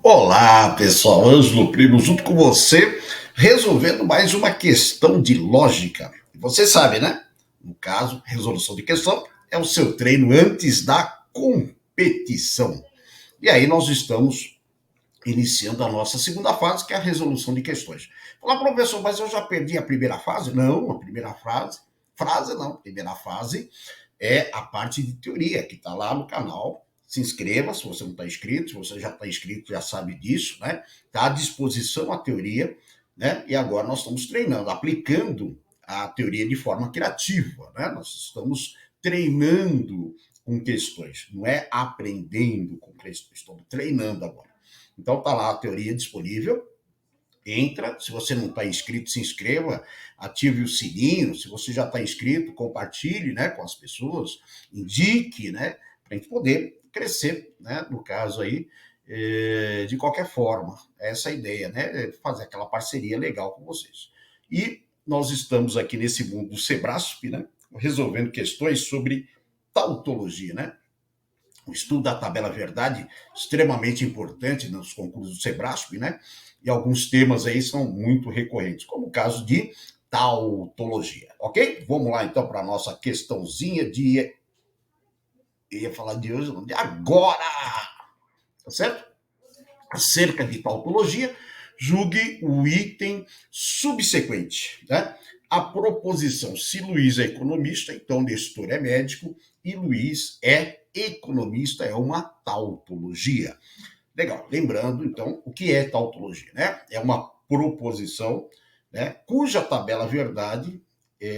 Olá, pessoal, Ângelo Primo, junto com você, resolvendo mais uma questão de lógica. Você sabe, né? No caso, resolução de questão é o seu treino antes da competição. E aí nós estamos iniciando a nossa segunda fase, que é a resolução de questões. Falar, professor, mas eu já perdi a primeira fase? Não, a primeira frase não, a primeira fase é a parte de teoria, que está lá no canal. Se inscreva, se você não está inscrito, se você já está inscrito, já sabe disso, né? Está à disposição a teoria, né? E agora nós estamos treinando, aplicando a teoria de forma criativa, né? Nós estamos treinando com questões, não é aprendendo com questões, estamos treinando agora. Então tá lá a teoria disponível, entra, se você não está inscrito, se inscreva, ative o sininho, se você já está inscrito, compartilhe, né, com as pessoas, indique, né, para a gente poder crescer, né, no caso aí, de qualquer forma, essa é a ideia, né, fazer aquela parceria legal com vocês. E nós estamos aqui nesse mundo do Sebrasp, né, resolvendo questões sobre tautologia, né, o estudo da tabela verdade, extremamente importante nos concursos do Sebrasp, né? E alguns temas aí são muito recorrentes, como o caso de tautologia, ok? Vamos lá então para a nossa questãozinha de. Eu ia falar de hoje, não, de agora! Tá certo? Acerca de tautologia, julgue o item subsequente, né? A proposição, se Luiz é economista, então Nestor é médico e Luiz é economista, é uma tautologia. Legal. Lembrando, então, o que é tautologia, né? É uma proposição, né, cuja tabela verdade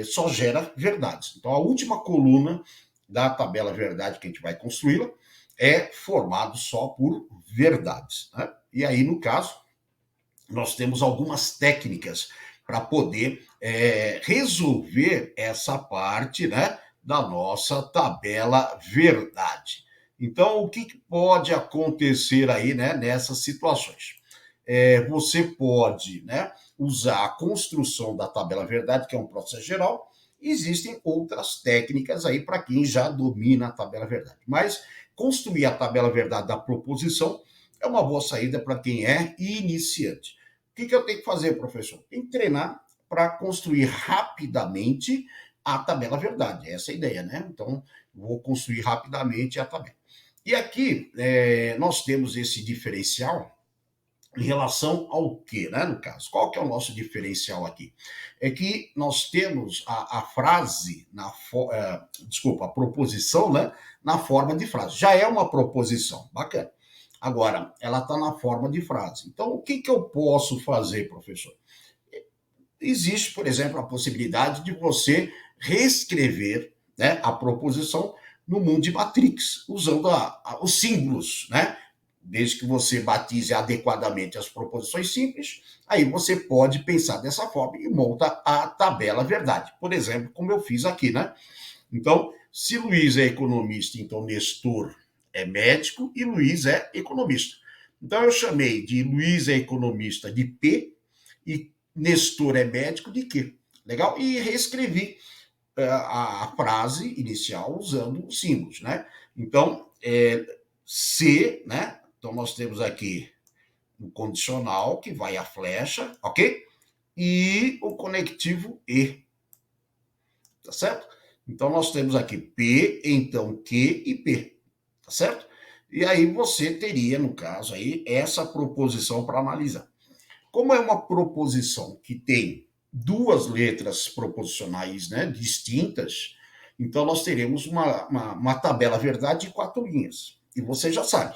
só gera verdades. Então, a última coluna da tabela verdade que a gente vai construí-la é formado só por verdades, né? E aí, no caso, nós temos algumas técnicas para poder resolver essa parte, né, da nossa tabela verdade. Então, o que pode acontecer aí, né, nessas situações? Você pode, né, usar a construção da tabela verdade, que é um processo geral. Existem outras técnicas aí para quem já domina a tabela verdade. Mas construir a tabela verdade da proposição é uma boa saída para quem é iniciante. O que eu tenho que fazer, professor? Tem que treinar para construir rapidamente a tabela verdade. Essa é a ideia, né? Então, vou construir rapidamente a tabela. E aqui nós temos esse diferencial em relação ao que, né, no caso? Qual que é o nosso diferencial aqui? É que nós temos a frase, desculpa, a proposição, né, na forma de frase. Já é uma proposição, bacana. Agora, ela está na forma de frase. Então, o que eu posso fazer, professor? Existe, por exemplo, a possibilidade de você reescrever, né, a proposição no mundo de Matrix, usando os símbolos, né? Desde que você batize adequadamente as proposições simples, aí você pode pensar dessa forma e monta a tabela verdade. Por exemplo, como eu fiz aqui, né? Então, se Luiz é economista, então Nestor é médico e Luiz é economista. Então, eu chamei de Luiz é economista de P e Nestor é médico de Q. Legal? E reescrevi a frase inicial usando os símbolos, né? Então, se, né? Então, nós temos aqui o condicional, que vai a flecha, ok? E o conectivo E, tá certo? Então, nós temos aqui P, então Q e P, tá certo? E aí você teria, no caso aí, essa proposição para analisar. Como é uma proposição que tem duas letras proposicionais, né, distintas, então nós teremos uma tabela verdade de 4 linhas. E você já sabe,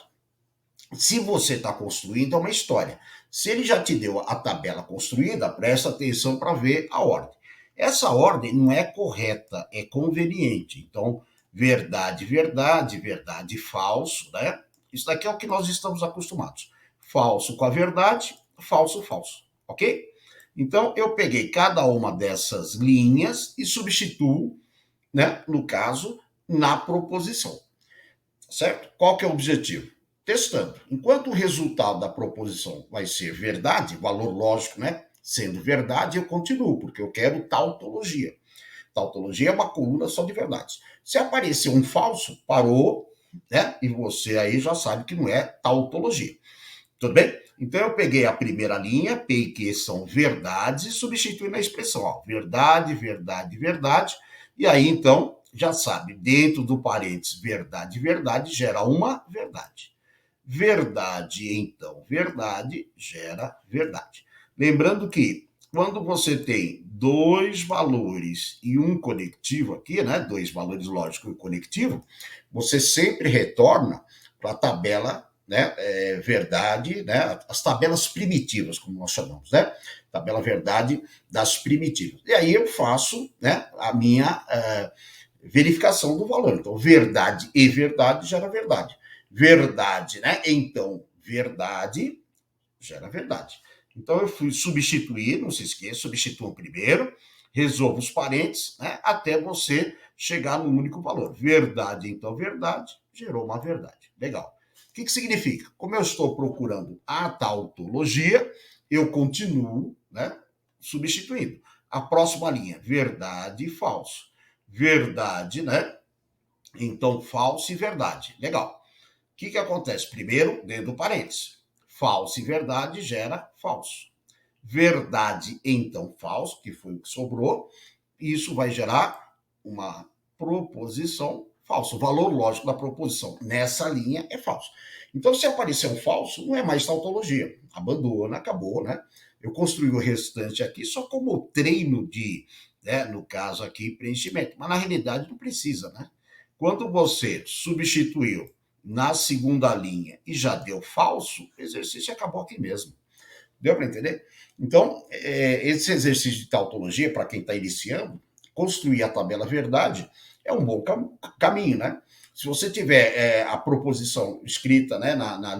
se você está construindo, é uma história. Se ele já te deu a tabela construída, presta atenção para ver a ordem. Essa ordem não é correta, é conveniente. Então, verdade, verdade, verdade, falso, né? Isso daqui é o que nós estamos acostumados. Falso com a verdade, falso, falso. Ok? Então, eu peguei cada uma dessas linhas e substituo, né, no caso, na proposição. Certo? Qual que é o objetivo? Testando. Enquanto o resultado da proposição vai ser verdade, valor lógico, né? Sendo verdade, eu continuo, porque eu quero tautologia. Tautologia é uma coluna só de verdades. Se aparecer um falso, parou, né? E você aí já sabe que não é tautologia. Tudo bem? Então eu peguei a primeira linha, P e Q são verdades, e substituí na expressão, ó, verdade, verdade, verdade. E aí, então, já sabe, dentro do parênteses verdade, verdade, gera uma verdade. Verdade, então, verdade, gera verdade. Lembrando que quando você tem dois valores e um conectivo aqui, né? Dois valores lógicos e conectivo, você sempre retorna para a tabela, né? Verdade, né? As tabelas primitivas, como nós chamamos, né? Tabela verdade das primitivas. E aí eu faço, né? A minha verificação do valor. Então, verdade e verdade gera verdade. Verdade, né? Então, verdade gera verdade. Então, eu fui substituir, não se esqueça, substituam primeiro, resolva os parênteses, né? Até você chegar no único valor. Verdade, então, verdade, gerou uma verdade. Legal. O que significa? Como eu estou procurando a tautologia, eu continuo, né, substituindo. A próxima linha, verdade e falso. Verdade, né? Então, falso e verdade. Legal. O que acontece? Primeiro, dentro do parênteses. Falso e verdade gera falso. Verdade, então, falso, que foi o que sobrou. Isso vai gerar uma proposição falsa. O valor lógico da proposição nessa linha é falso. Então, se aparecer um falso, não é mais tautologia. Abandona, acabou, né? Eu construí o restante aqui só como treino de, né, no caso aqui, preenchimento. Mas na realidade não precisa, né? Quando você substituiu na segunda linha e já deu falso, o exercício acabou aqui mesmo. Deu para entender? Então, esse exercício de tautologia, para quem está iniciando, construir a tabela verdade é um bom caminho, né? Se você tiver a proposição escrita, né, na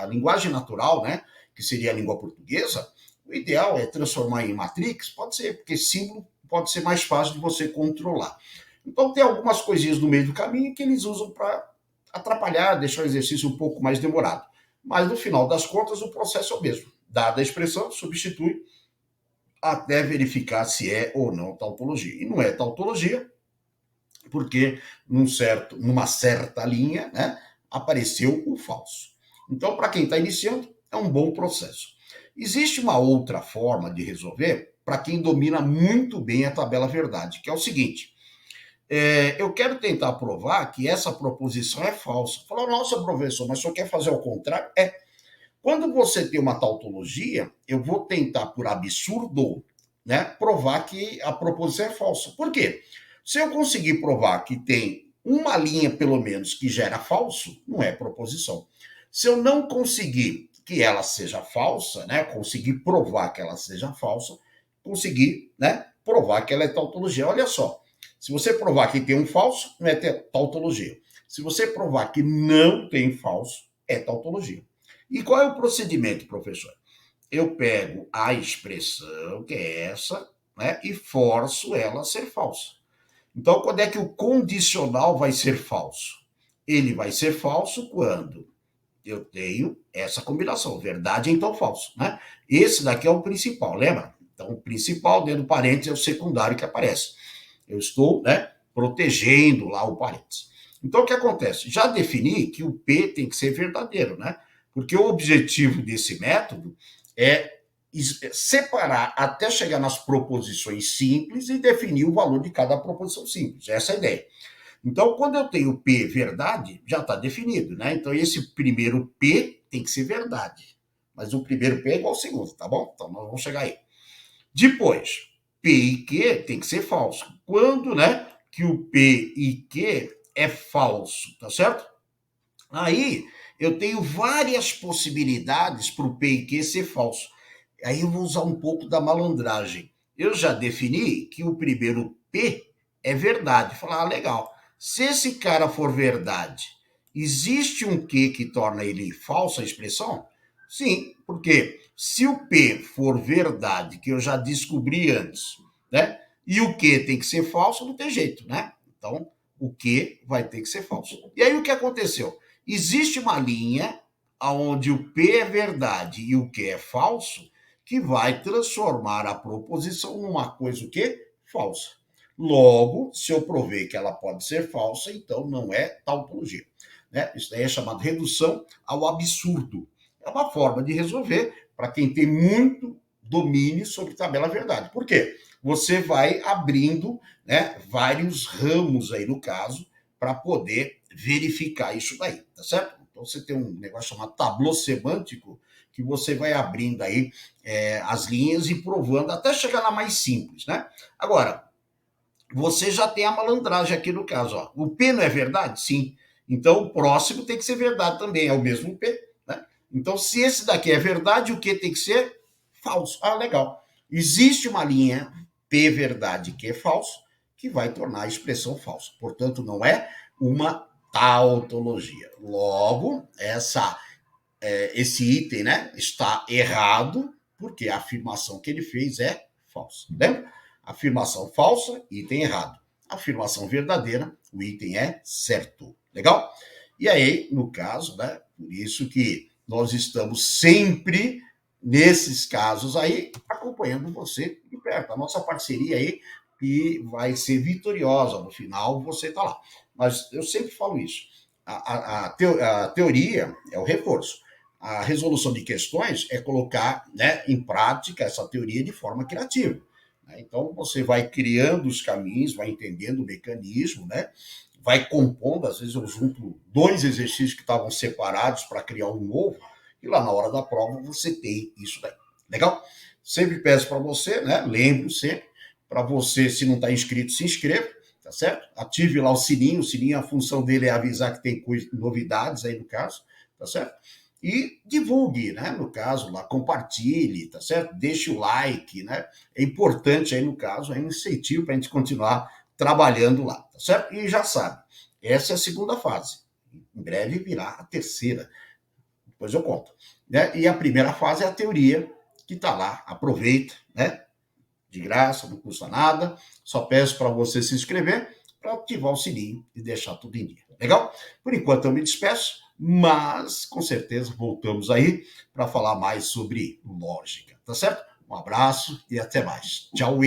linguagem natural, né, que seria a língua portuguesa, o ideal é transformar em matrix, pode ser, porque símbolo pode ser mais fácil de você controlar. Então, tem algumas coisinhas no meio do caminho que eles usam para atrapalhar, deixar o exercício um pouco mais demorado. Mas, no final das contas, o processo é o mesmo. Dada a expressão, substitui até verificar se é ou não tautologia. E não é tautologia, porque numa certa linha, né, apareceu o falso. Então, para quem está iniciando, é um bom processo. Existe uma outra forma de resolver para quem domina muito bem a tabela verdade, que é o seguinte: eu quero tentar provar que essa proposição é falsa. Falou, nossa, professor, mas o senhor quer fazer o contrário? Quando você tem uma tautologia, eu vou tentar, por absurdo, né, provar que a proposição é falsa. Por quê? Se eu conseguir provar que tem uma linha, pelo menos, que gera falso, não é proposição. Se eu não conseguir que ela seja falsa, né, conseguir provar que ela seja falsa, conseguir, né, provar que ela é tautologia. Olha só, se você provar que tem um falso, não é tautologia. Se você provar que não tem falso, é tautologia. E qual é o procedimento, professor? Eu pego a expressão, que é essa, né, e forço ela a ser falsa. Então, quando é que o condicional vai ser falso? Ele vai ser falso quando eu tenho essa combinação, verdade então falso, né? Esse daqui é o principal, lembra? Então, o principal dentro do parênteses é o secundário que aparece. Eu estou, né, protegendo lá o parênteses. Então, o que acontece? Já defini que o P tem que ser verdadeiro, né? Porque o objetivo desse método é separar até chegar nas proposições simples e definir o valor de cada proposição simples. Essa é a ideia. Então, quando eu tenho P verdade, já está definido, né? Então, esse primeiro P tem que ser verdade. Mas o primeiro P é igual ao segundo, tá bom? Então, nós vamos chegar aí. Depois, P e Q tem que ser falso. Quando, né, que o P e Q é falso, tá certo? Aí, eu tenho várias possibilidades para o P e Q ser falso. Aí eu vou usar um pouco da malandragem. Eu já defini que o primeiro P é verdade. Falar, legal. Se esse cara for verdade, existe um Q que torna ele falsa a expressão? Sim, porque se o P for verdade, que eu já descobri antes, né? E o Q tem que ser falso, não tem jeito, né? Então, o Q vai ter que ser falso. E aí o que aconteceu? Existe uma linha onde o P é verdade e o Q é falso, que vai transformar a proposição numa coisa o quê? Falsa. Logo, se eu provei que ela pode ser falsa, então não é tautologia. Né? Isso daí é chamado redução ao absurdo. é uma forma de resolver para quem tem muito domínio sobre tabela verdade. Por quê? Você vai abrindo, né, vários ramos aí no caso para poder verificar isso daí, tá certo? Então você tem um negócio chamado tablô semântico que você vai abrindo aí as linhas e provando até chegar na mais simples, né? Agora, você já tem a malandragem aqui no caso, ó. O P não é verdade? Sim. Então o próximo tem que ser verdade também, é o mesmo P, né? Então se esse daqui é verdade, o que tem que ser? Falso. Ah, legal. Existe uma linha P verdade que é falso, que vai tornar a expressão falsa. Portanto, não é uma tautologia. Logo, esse item, né, está errado, porque a afirmação que ele fez é falsa. Lembra? Afirmação falsa, item errado. Afirmação verdadeira, o item é certo. Legal? E aí, no caso, né, por isso que nós estamos sempre, nesses casos aí, acompanhando você de perto. A nossa parceria aí, que vai ser vitoriosa. No final, você está lá. Mas eu sempre falo isso. A teoria é o reforço. A resolução de questões é colocar, né, em prática essa teoria de forma criativa. Então, você vai criando os caminhos, vai entendendo o mecanismo, né? Vai compondo. Às vezes eu junto dois exercícios que estavam separados para criar um novo, e lá na hora da prova você tem isso daí. Legal? Sempre peço para você, né? Lembre sempre, para você, se não está inscrito, se inscreva, tá certo? Ative lá o sininho, a função dele é avisar que tem novidades aí no caso, tá certo? E divulgue, né? No caso, lá, compartilhe, tá certo? Deixe o like, né? É importante aí, no caso, é um incentivo para a gente continuar trabalhando lá, tá certo? E já sabe, essa é a segunda fase. Em breve virá a terceira. Depois eu conto. Né? E a primeira fase é a teoria, que está lá. Aproveita, né? De graça, não custa nada. Só peço para você se inscrever, para ativar o sininho e deixar tudo em dia. Legal? Por enquanto eu me despeço, mas com certeza voltamos aí para falar mais sobre lógica, tá certo? Um abraço e até mais. Tchau.